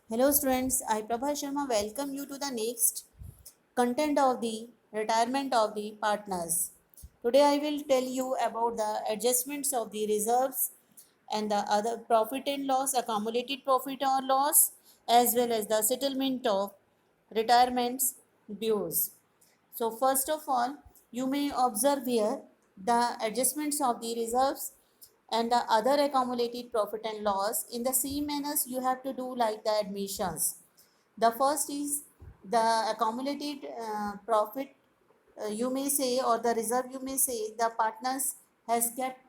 Hello students, I Prabha Sharma welcome you to the next content of the retirement of the partners. Today I will tell you about the adjustments of the reserves and the other profit and loss, accumulated profit or loss, as well as the settlement of retirements dues. So first of all, you may observe here the adjustments of the reserves and the other accumulated profit and loss. In the same manners, you have to do like the admissions. The first is the accumulated profit, you may say, or the reserve, you may say, the partners has kept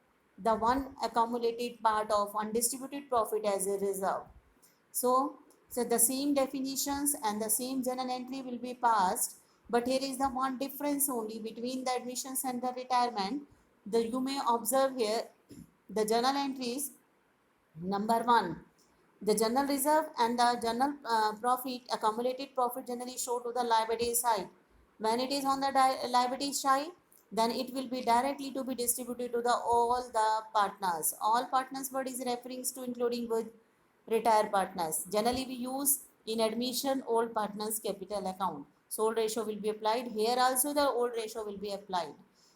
the one accumulated part of undistributed profit as a reserve. So the same definitions and the same journal entry will be passed, but here is the one difference only between the admissions and the retirement. You may observe here the journal entries. Number one, the general reserve and the general profit, accumulated profit generally show to the liability side. When it is on the liability side, then it will be directly to be distributed to the all the partners. All partners, what is referring to, including with retired partners. Generally, we use in admission old partners capital account. So old ratio will be applied. Here also the old ratio will be applied.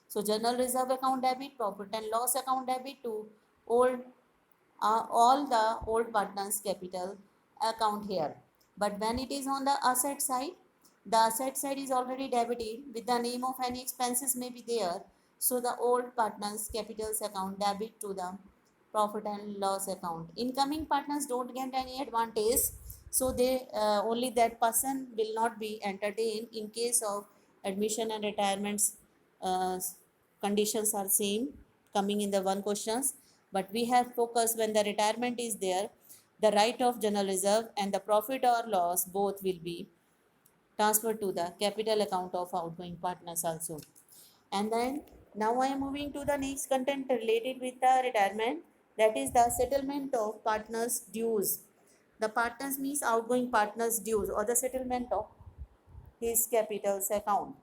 So general reserve account debit, profit and loss account debit to old all the old partners capital account here. But when it is on the asset side, the asset side is already debited with the name of any expenses may be there. So the old partners capitals account debit to the profit and loss account. Incoming partners don't get any advantage, so they only that person will not be entertained in case of admission and retirements. uh, Conditions are same coming in the one questions, but we have focused when the retirement is there, the right of general reserve and the profit or loss both will be transferred to the capital account of outgoing partners also. And then now I am moving to the next content related with the retirement, that is the settlement of partners dues. The partners means outgoing partners dues or the settlement of his capitals account.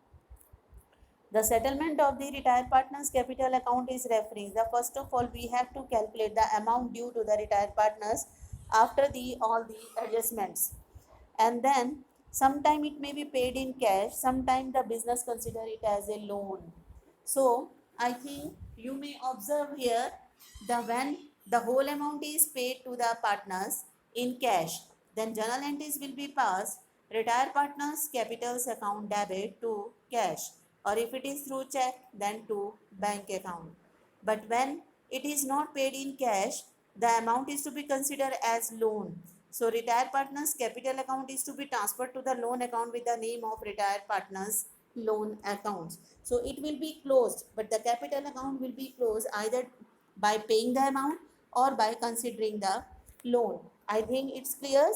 The settlement of the retired partners capital account is referring. The first of all, we have to calculate the amount due to the retired partners after the all the adjustments. And then sometime it may be paid in cash, sometime the business consider it as a loan. So I think you may observe here the when the whole amount is paid to the partners in cash, then journal entries will be passed. Retired partners capitals account debit to cash, or if it is through check, then to bank account. But when it is not paid in cash, the amount is to be considered as loan. So retired partners capital account is to be transferred to the loan account with the name of retired partners loan accounts. So it will be closed, but the capital account will be closed either by paying the amount or by considering the loan. I think it's clear.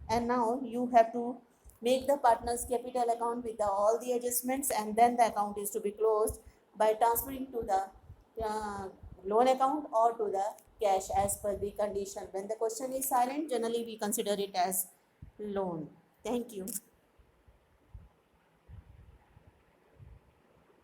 And now you have to make the partners capital account with all the adjustments, and then the account is to be closed by transferring to the loan account or to the cash as per the condition. When the question is silent, generally we consider it as loan. Thank you.